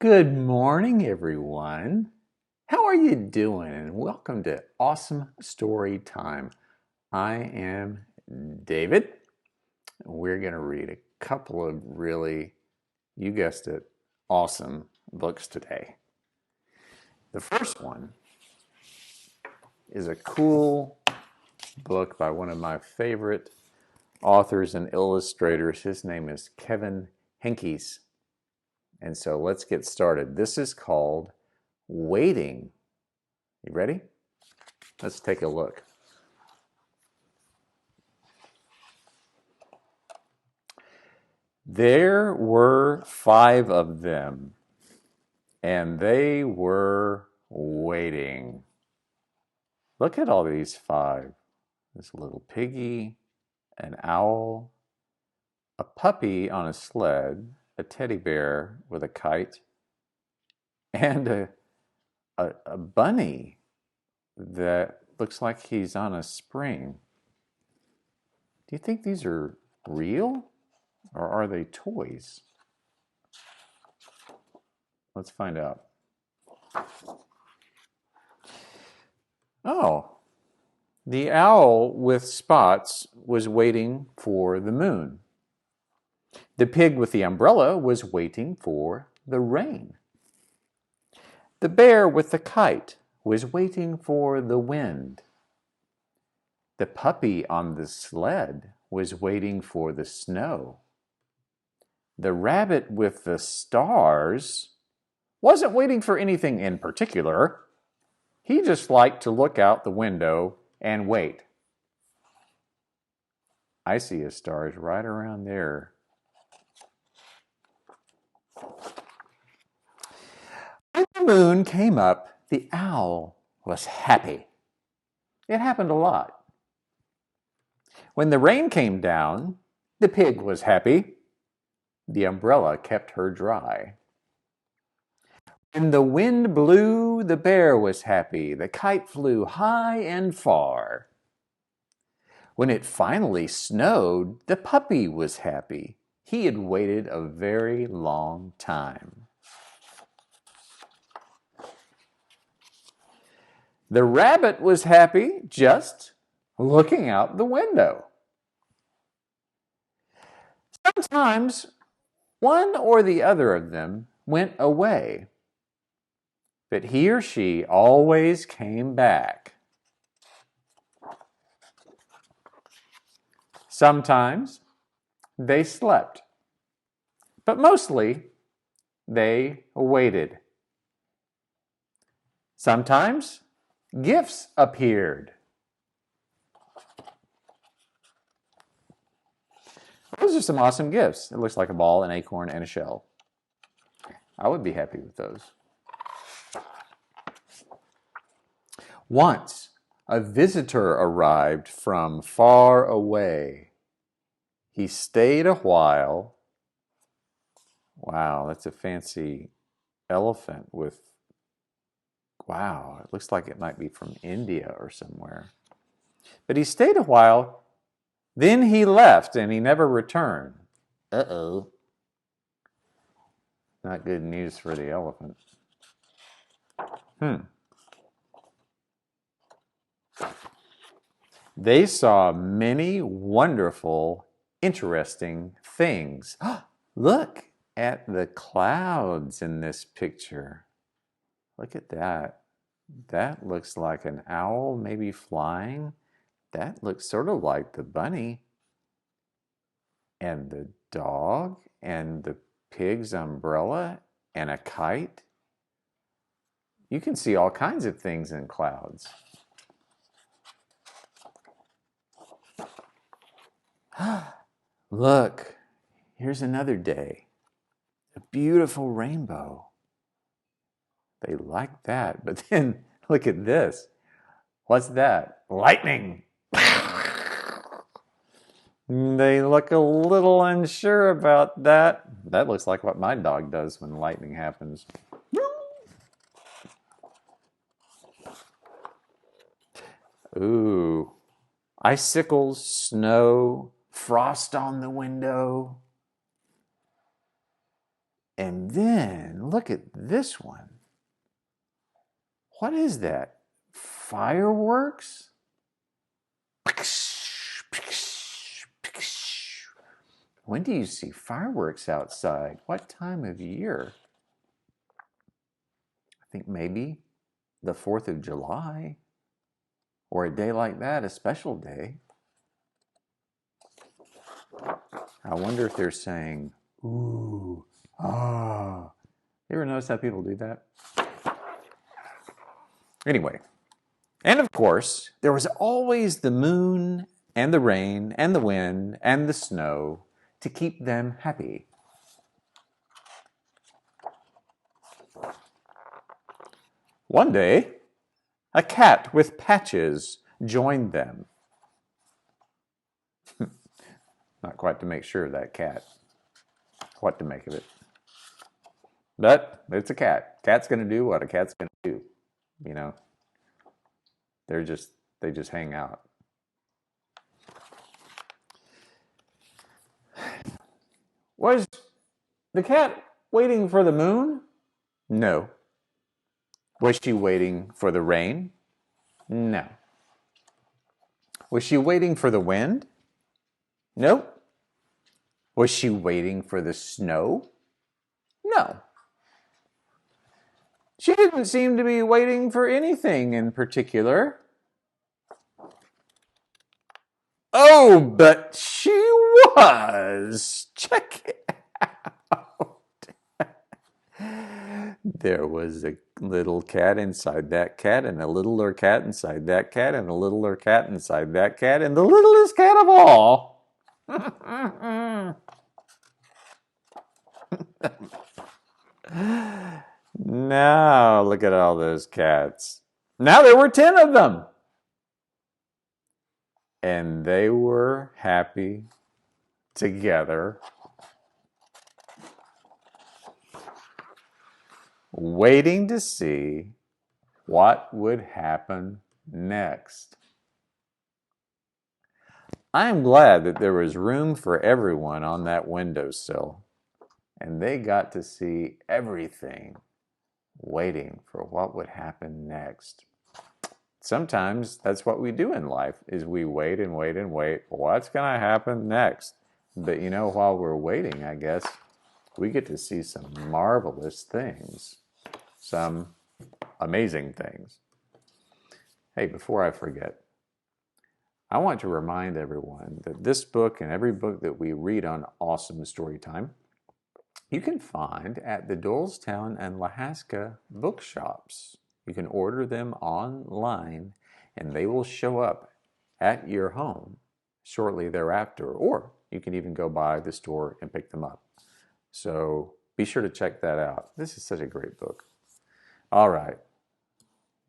Good morning, everyone. How are you doing? And welcome to Awesome Story Time. I am David. We're going to read a couple of really, you guessed it, awesome books today. The first one is a cool book by one of my favorite authors and illustrators. His name is Henkes. And so let's get started. This is called Waiting. You ready? Let's take a look. There were 5 of them, and they were waiting. Look at all these 5. This little piggy, an owl, a puppy on a sled, a teddy bear with a kite, and a bunny that looks like he's on a spring. Do you think these are real or are they toys? Let's find out. Oh, the owl with spots was waiting for the moon. The pig with the umbrella was waiting for the rain. The bear with the kite was waiting for the wind. The puppy on the sled was waiting for the snow. The rabbit with the stars wasn't waiting for anything in particular. He just liked to look out the window and wait. I see a star right around there. When the moon came up, the owl was happy. It happened a lot. When the rain came down, the pig was happy. The umbrella kept her dry. When the wind blew, the bear was happy. The kite flew high and far. When it finally snowed, the puppy was happy. He had waited a very long time. The rabbit was happy just looking out the window. Sometimes one or the other of them went away, but he or she always came back. Sometimes they slept, but mostly they waited. Sometimes gifts appeared. Those are some awesome gifts. It looks like a ball, an acorn, and a shell. I would be happy with those. Once, a visitor arrived from far away. He stayed a while. Wow, that's a fancy elephant with, wow, it looks like it might be from India or somewhere. But he stayed a while, then he left and he never returned. Uh-oh. Not good news for the elephant. They saw many wonderful, interesting things. Look at the clouds in this picture. Look at that. That looks like an owl maybe flying. That looks sort of like the bunny and the dog and the pig's umbrella and a kite. You can see all kinds of things in clouds. Look, here's another day. A beautiful rainbow. They like that, but then look at this. What's that? Lightning. They look a little unsure about that. That looks like what my dog does when lightning happens. Ooh. Icicles, snow, frost on the window. And then look at this one. What is that? Fireworks? When do you see fireworks outside? What time of year? I think maybe the 4th of July, or a day like that, a special day. I wonder if they're saying, ooh, ah. You ever notice how people do that? Anyway, and of course, there was always the moon and the rain and the wind and the snow to keep them happy. One day, a cat with patches joined them. Not quite to make sure of that cat, what to make of it. But it's a cat. Cat's going to do what a cat's going to do. You know, they just hang out. Was the cat waiting for the moon? No. Was she waiting for the rain? No. Was she waiting for the wind? Nope. Was she waiting for the snow? No. She didn't seem to be waiting for anything in particular. Oh, but she was. Check it out. There was a little cat inside that cat, and a littler cat inside that cat, and a littler cat inside that cat, and the littlest cat of all. Now, look at all those cats. Now there were 10 of them. And they were happy together, waiting to see what would happen next. I am glad that there was room for everyone on that windowsill, and they got to see everything, waiting for what would happen next. Sometimes that's what we do in life, is we wait and wait and wait. What's going to happen next? But you know, while we're waiting, I guess, we get to see some marvelous things, some amazing things. Hey, before I forget, I want to remind everyone that this book and every book that we read on Awesome Storytime, you can find at the Doylestown and Lahaska bookshops. You can order them online, and they will show up at your home shortly thereafter, or you can even go by the store and pick them up. So be sure to check that out. This is such a great book. All right.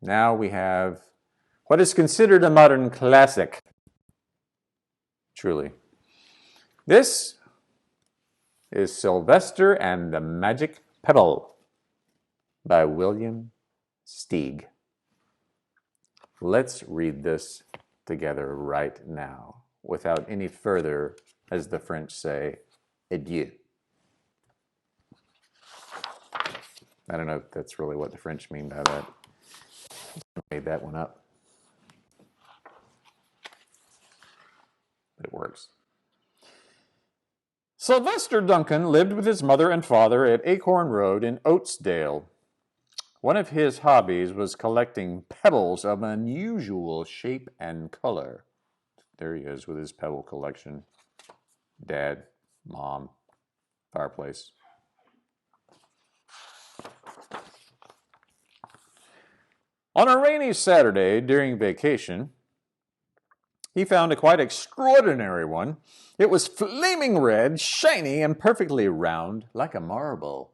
Now we have what is considered a modern classic. Truly. This is Sylvester and the Magic Pebble by William Steig. Let's read this together right now, without any further, as the French say, adieu. I don't know if that's really what the French mean by that. I made that one up. But it works. Sylvester Duncan lived with his mother and father at Acorn Road in Oatsdale. One of his hobbies was collecting pebbles of unusual shape and color. There he is with his pebble collection. Dad, Mom, fireplace. On a rainy Saturday during vacation, he found a quite extraordinary one. It was flaming red, shiny, and perfectly round like a marble.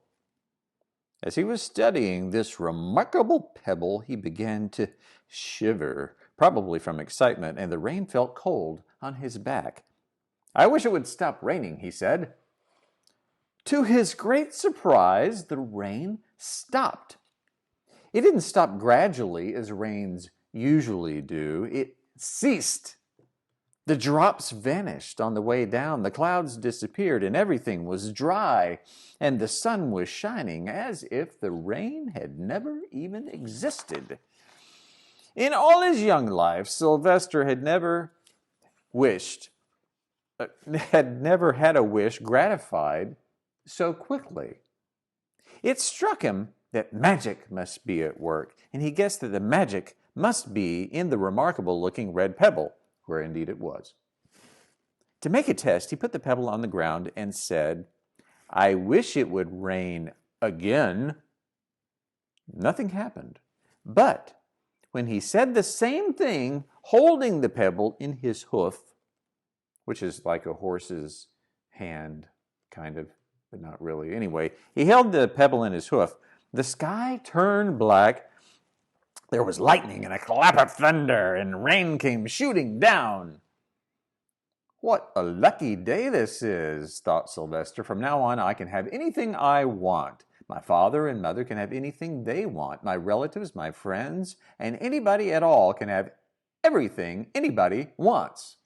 As he was studying this remarkable pebble, he began to shiver, probably from excitement, and the rain felt cold on his back. "I wish it would stop raining," he said. To his great surprise, the rain stopped. It didn't stop gradually as rains usually do. It ceased. The drops vanished on the way down, the clouds disappeared, and everything was dry, and the sun was shining as if the rain had never even existed. In all his young life, Sylvester had never had a wish gratified so quickly. It struck him that magic must be at work, and he guessed that the magic must be in the remarkable-looking red pebble, where indeed it was. To make a test, he put the pebble on the ground and said, "I wish it would rain again." Nothing happened. But when he said the same thing, holding the pebble in his hoof, which is like a horse's hand, kind of, but not really. Anyway, he held the pebble in his hoof. The sky turned black. There was lightning and a clap of thunder, and rain came shooting down. "What a lucky day this is," thought Sylvester. "From now on, I can have anything I want. My father and mother can have anything they want. My relatives, my friends, and anybody at all can have everything anybody wants."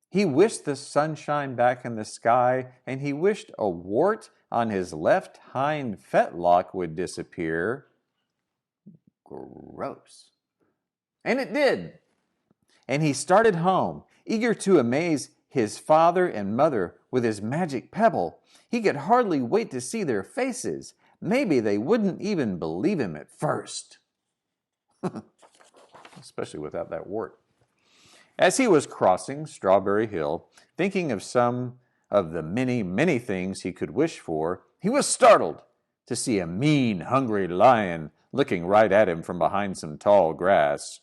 He wished the sunshine back in the sky, and he wished a wart on his left hind fetlock would disappear. Gross. And it did. And he started home, eager to amaze his father and mother with his magic pebble. He could hardly wait to see their faces. Maybe they wouldn't even believe him at first. Especially without that wart. As he was crossing Strawberry Hill, thinking of some of the many, many things he could wish for, he was startled to see a mean, hungry lion looking right at him from behind some tall grass.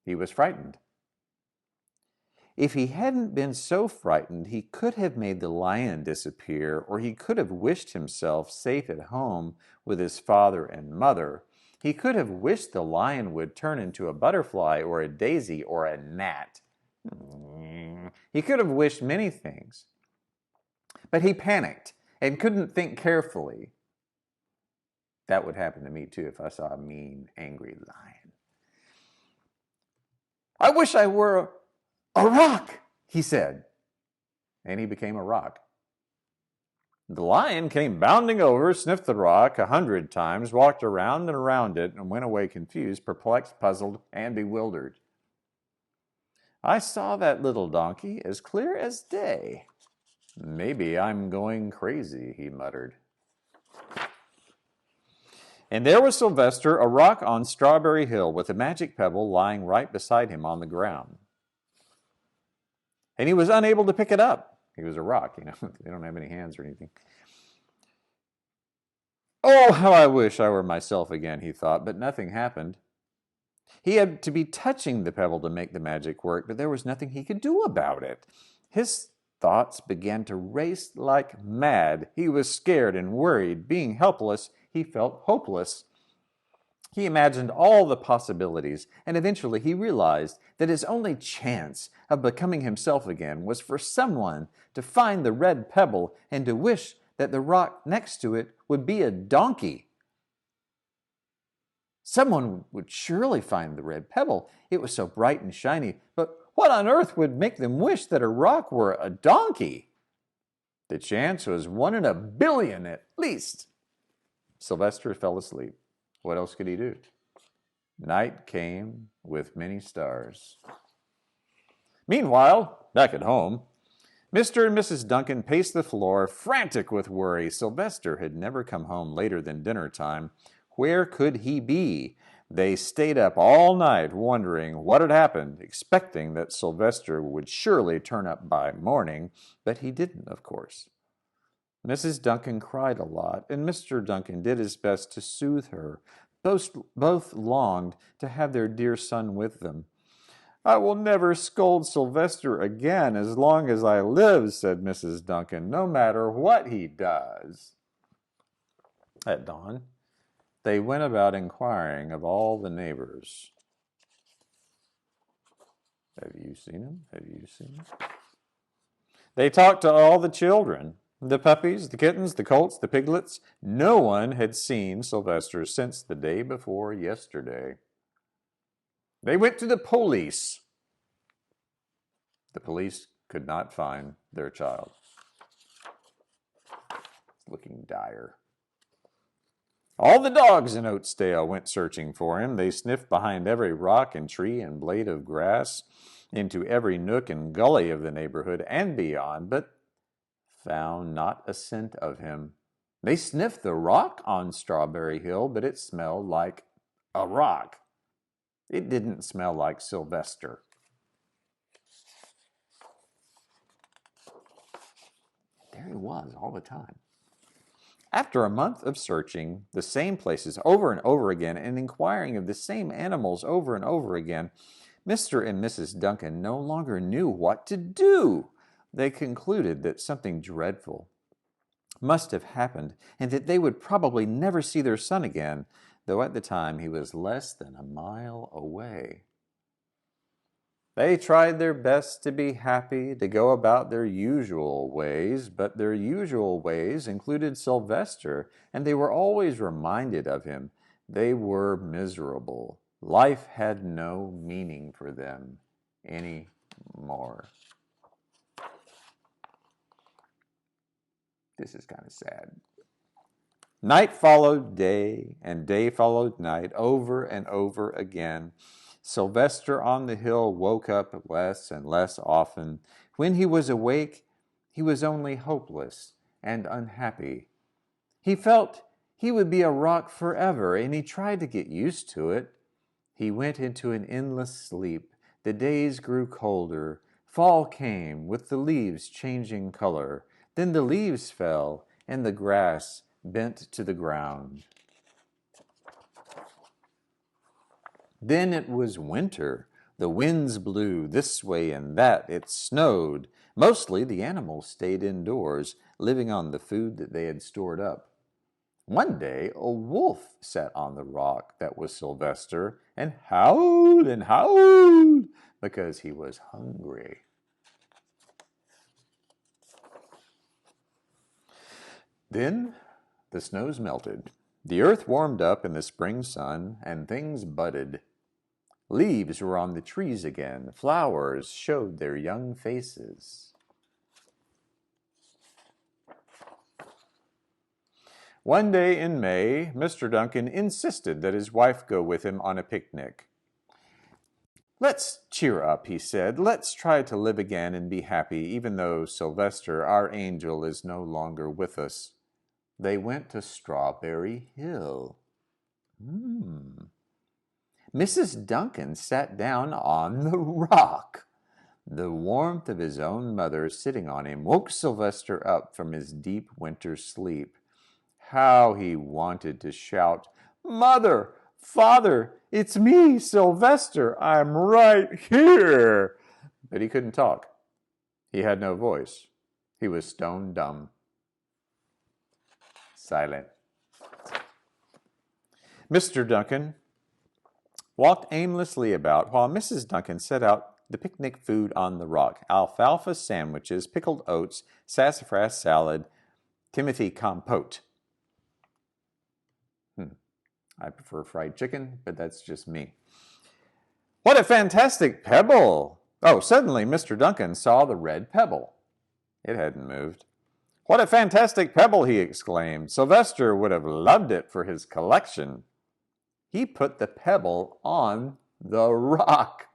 He was frightened. If he hadn't been so frightened, he could have made the lion disappear, or he could have wished himself safe at home with his father and mother. He could have wished the lion would turn into a butterfly or a daisy or a gnat. He could have wished many things. But he panicked and couldn't think carefully. That would happen to me too if I saw a mean, angry lion. "I wish I were a rock," he said. And he became a rock. The lion came bounding over, sniffed the rock 100 times, walked around and around it, and went away confused, perplexed, puzzled, and bewildered. "I saw that little donkey as clear as day. Maybe I'm going crazy," he muttered. And there was Sylvester, a rock on Strawberry Hill, with a magic pebble lying right beside him on the ground. And he was unable to pick it up. He was a rock, They don't have any hands or anything. "Oh, how I wish I were myself again," he thought, but nothing happened. He had to be touching the pebble to make the magic work, but there was nothing he could do about it. His thoughts began to race like mad. He was scared and worried. Being helpless, he felt hopeless. He imagined all the possibilities, and eventually he realized that his only chance of becoming himself again was for someone to find the red pebble and to wish that the rock next to it would be a donkey. Someone would surely find the red pebble. It was so bright and shiny, but what on earth would make them wish that a rock were a donkey? The chance was 1 in a billion at least. Sylvester fell asleep. What else could he do? Night came with many stars. Meanwhile, back at home, Mr. and Mrs. Duncan paced the floor, frantic with worry. Sylvester had never come home later than dinner time. Where could he be? They stayed up all night wondering what had happened, expecting that Sylvester would surely turn up by morning, but he didn't, of course. Mrs. Duncan cried a lot, and Mr. Duncan did his best to soothe her. Both longed to have their dear son with them. "I will never scold Sylvester again as long as I live," said Mrs. Duncan, "no matter what he does." At dawn, they went about inquiring of all the neighbors. "Have you seen him? Have you seen him?" They talked to all the children. The puppies, the kittens, the colts, the piglets. No one had seen Sylvester since the day before yesterday. They went to the police. The police could not find their child. It's looking dire. All the dogs in Oatsdale went searching for him. They sniffed behind every rock and tree and blade of grass, into every nook and gully of the neighborhood and beyond, but found not a scent of him. They sniffed the rock on Strawberry Hill, but it smelled like a rock. It didn't smell like Sylvester. There he was all the time. After a month of searching the same places over and over again and inquiring of the same animals over and over again, Mr. and Mrs. Duncan no longer knew what to do. They concluded that something dreadful must have happened and that they would probably never see their son again, though at the time he was less than a mile away. They tried their best to be happy, to go about their usual ways, but their usual ways included Sylvester, and they were always reminded of him. They were miserable. Life had no meaning for them anymore. This is kind of sad. Night followed day, and day followed night, over and over again. Sylvester on the hill woke up less and less often. When he was awake, he was only hopeless and unhappy. He felt he would be a rock forever, and he tried to get used to it. He went into an endless sleep. The days grew colder. Fall came, with the leaves changing color. Then the leaves fell, and the grass bent to the ground. Then it was winter. The winds blew this way and that. It snowed. Mostly the animals stayed indoors, living on the food that they had stored up. One day a wolf sat on the rock that was Sylvester and howled because he was hungry. Then the snows melted. The earth warmed up in the spring sun, and things budded. Leaves were on the trees again. Flowers showed their young faces. One day in May, Mr. Duncan insisted that his wife go with him on a picnic. "Let's cheer up," he said. "Let's try to live again and be happy, even though Sylvester, our angel, is no longer with us." They went to Strawberry Hill. Mrs. Duncan sat down on the rock. The warmth of his own mother sitting on him woke Sylvester up from his deep winter sleep. How he wanted to shout, "Mother! Father! It's me, Sylvester! I'm right here!" But he couldn't talk. He had no voice. He was stone dumb. Silent. Mr. Duncan walked aimlessly about while Mrs. Duncan set out the picnic food on the rock: alfalfa sandwiches, pickled oats, sassafras salad, Timothy compote. I prefer fried chicken, but that's just me. "What a fantastic pebble!" Oh, suddenly Mr. Duncan saw the red pebble. It hadn't moved. "What a fantastic pebble!" he exclaimed. "Sylvester would have loved it for his collection." He put the pebble on the rock.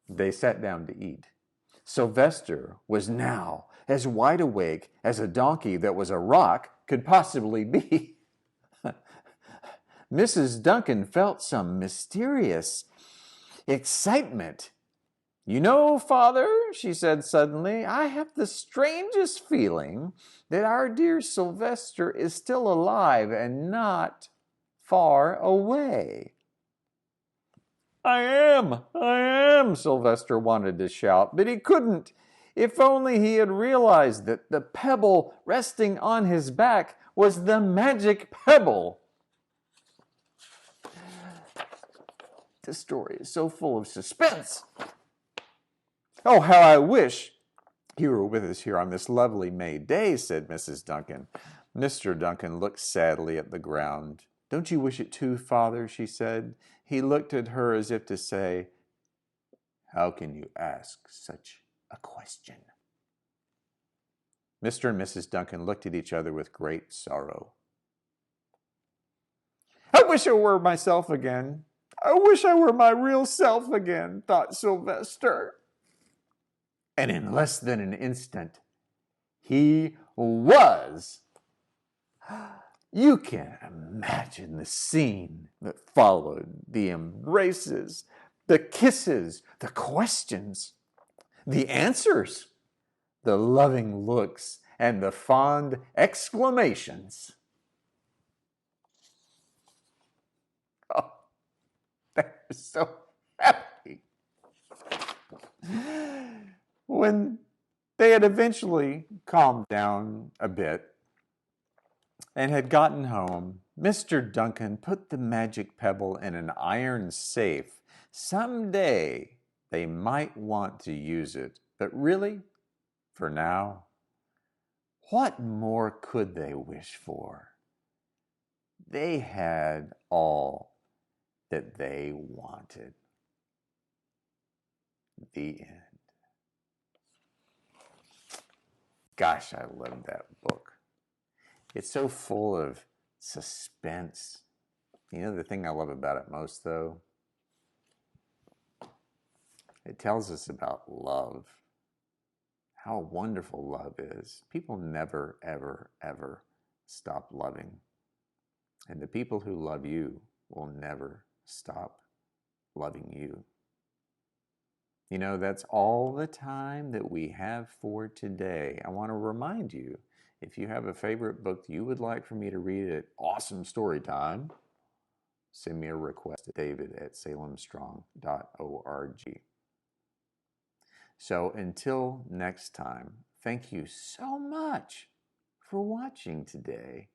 They sat down to eat. Sylvester was now as wide awake as a donkey that was a rock could possibly be. Mrs. Duncan felt some mysterious excitement. "You know, Father," she said suddenly, "I have the strangest feeling that our dear Sylvester is still alive and not far away." I am, Sylvester wanted to shout, but he couldn't. If only he had realized that the pebble resting on his back was the magic pebble. This story is so full of suspense. "Oh, how I wish you were with us here on this lovely May day," said Mrs. Duncan. Mr. Duncan looked sadly at the ground. "Don't you wish it too, Father?" she said. He looked at her as if to say, "How can you ask such a question?" Mr. and Mrs. Duncan looked at each other with great sorrow. "I wish I were myself again. I wish I were my real self again," thought Sylvester. And in less than an instant, he was. You can imagine the scene that followed: the embraces, the kisses, the questions, the answers, the loving looks, and the fond exclamations. Oh, they were so happy. When they had eventually calmed down a bit and had gotten home, Mr. Duncan put the magic pebble in an iron safe. Someday they might want to use it, but really, for now, what more could they wish for? They had all that they wanted. The end. Gosh, I love that book. It's so full of suspense. You know the thing I love about it most, though? It tells us about love. How wonderful love is. People never, ever, ever stop loving. And the people who love you will never stop loving you. You know, that's all the time that we have for today. I want to remind you, if you have a favorite book you would like for me to read at Awesome Story Time, send me a request at david@salemstrong.org. So until next time, thank you so much for watching today.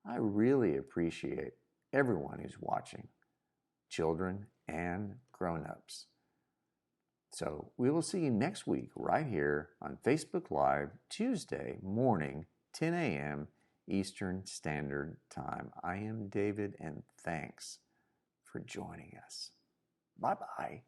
I really appreciate everyone who's watching, children and grown-ups. So we will see you next week right here on Facebook Live, Tuesday morning, 10 a.m. Eastern Standard Time. I am David, and thanks for joining us. Bye-bye.